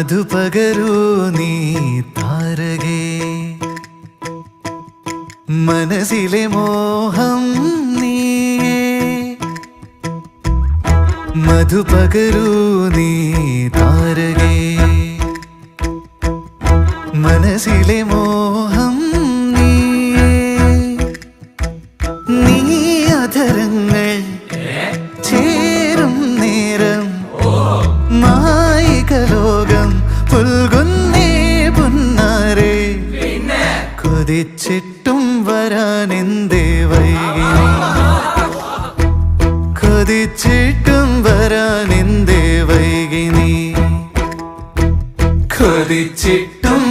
മധുപകരൂ നീ താരകേ മനസ്സിലെ മോഹം നീയേ മധുപകരൂ നീ താരകേ മനസ്സിലെ മോഹം നീയേ നീ അധരങ്ങൾ ചേരും നേരം മായികലോകം പുൽകുന്നേ പുന്നാരേ കൊതിച്ചിട്ടും വരാനെന്തേ വൈകി കൊതിച്ചിട്ടും വരാനെന്തേ വൈകി നീ കൊതിച്ചിട്ടും